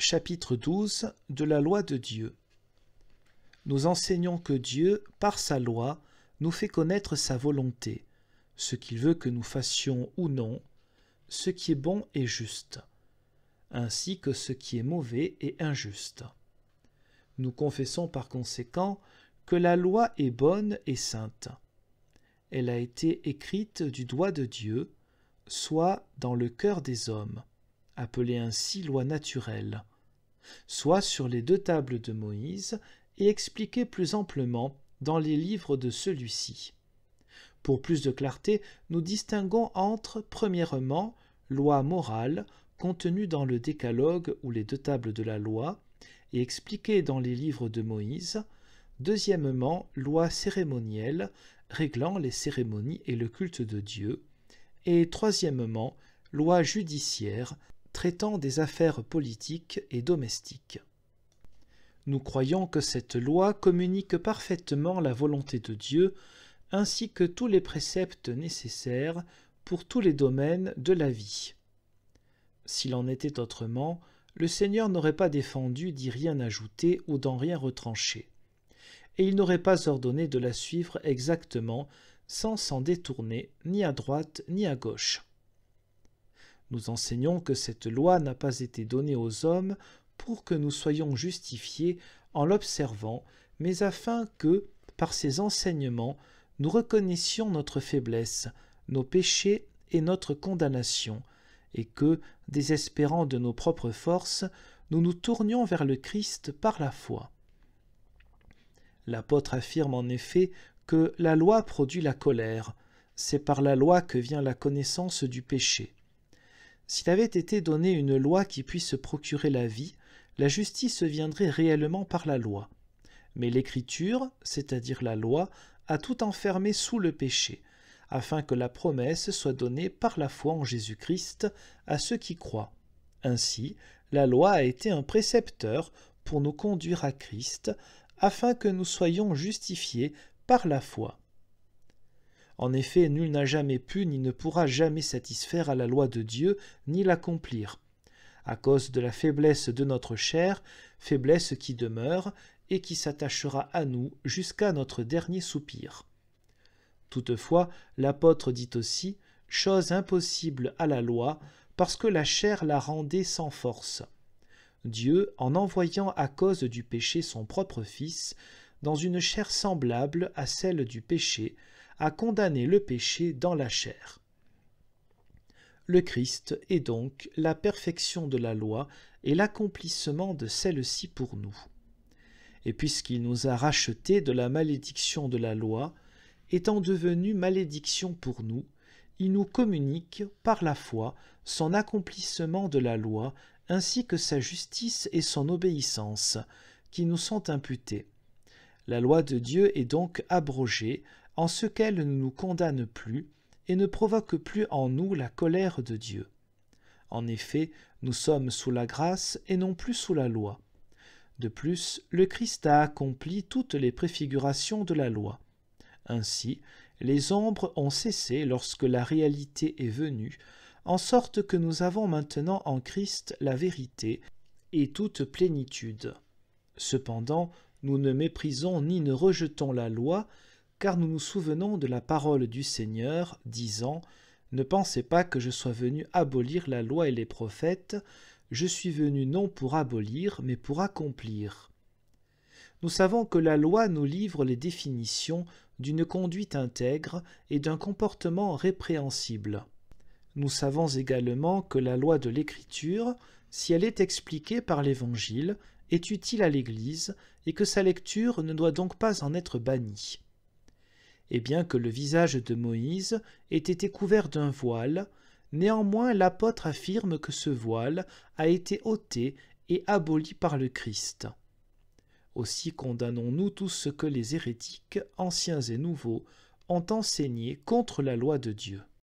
chapitre 12 de la loi de Dieu. Nous enseignons que Dieu, par sa loi, nous fait connaître sa volonté, ce qu'il veut que nous fassions ou non, ce qui est bon et juste, ainsi que ce qui est mauvais et injuste. Nous confessons par conséquent que la loi est bonne et sainte. Elle a été écrite du doigt de Dieu, soit dans le cœur des hommes, appelée ainsi loi naturelle, soit sur les 2 tables de Moïse et expliquée plus amplement dans les livres de celui-ci. Pour plus de clarté, nous distinguons entre, premièrement, loi morale, contenue dans le Décalogue ou les 2 tables de la loi, et expliquée dans les livres de Moïse, deuxièmement, loi cérémonielle, réglant les cérémonies et le culte de Dieu, et troisièmement, loi judiciaire, traitant des affaires politiques et domestiques. Nous croyons que cette loi communique parfaitement la volonté de Dieu, ainsi que tous les préceptes nécessaires pour tous les domaines de la vie. S'il en était autrement, le Seigneur n'aurait pas défendu d'y rien ajouter ou d'en rien retrancher, et il n'aurait pas ordonné de la suivre exactement sans s'en détourner ni à droite ni à gauche. Nous enseignons que cette loi n'a pas été donnée aux hommes pour que nous soyons justifiés en l'observant, mais afin que, par ses enseignements, nous reconnaissions notre faiblesse, nos péchés et notre condamnation, et que, désespérant de nos propres forces, nous nous tournions vers le Christ par la foi. L'apôtre affirme en effet que la loi produit la colère, c'est par la loi que vient la connaissance du péché. S'il avait été donné une loi qui puisse procurer la vie, la justice viendrait réellement par la loi. Mais l'Écriture, c'est-à-dire la loi, a tout enfermé sous le péché, afin que la promesse soit donnée par la foi en Jésus-Christ à ceux qui croient. Ainsi, la loi a été un précepteur pour nous conduire à Christ, afin que nous soyons justifiés par la foi. En effet, nul n'a jamais pu ni ne pourra jamais satisfaire à la loi de Dieu, ni l'accomplir, à cause de la faiblesse de notre chair, faiblesse qui demeure et qui s'attachera à nous jusqu'à notre dernier soupir. Toutefois, l'apôtre dit aussi « chose impossible à la loi, parce que la chair la rendait sans force ». Dieu, en envoyant à cause du péché son propre Fils, dans une chair semblable à celle du péché, a condamné le péché dans la chair. Le Christ est donc la perfection de la loi et l'accomplissement de celle-ci pour nous. Et puisqu'il nous a rachetés de la malédiction de la loi, étant devenu malédiction pour nous, il nous communique, par la foi, son accomplissement de la loi, ainsi que sa justice et son obéissance, qui nous sont imputés. La loi de Dieu est donc abrogée, en ce qu'elle ne nous condamne plus et ne provoque plus en nous la colère de Dieu. En effet, nous sommes sous la grâce et non plus sous la loi. De plus, le Christ a accompli toutes les préfigurations de la loi. Ainsi, les ombres ont cessé lorsque la réalité est venue, en sorte que nous avons maintenant en Christ la vérité et toute plénitude. Cependant, nous ne méprisons ni ne rejetons la loi, car nous nous souvenons de la parole du Seigneur, disant « Ne pensez pas que je sois venu abolir la loi et les prophètes, je suis venu non pour abolir, mais pour accomplir. » Nous savons que la loi nous livre les définitions d'une conduite intègre et d'un comportement répréhensible. Nous savons également que la loi de l'Écriture, si elle est expliquée par l'Évangile, est utile à l'Église et que sa lecture ne doit donc pas en être bannie. Et bien que le visage de Moïse ait été couvert d'un voile, néanmoins l'apôtre affirme que ce voile a été ôté et aboli par le Christ. Aussi condamnons-nous tout ce que les hérétiques, anciens et nouveaux, ont enseigné contre la loi de Dieu.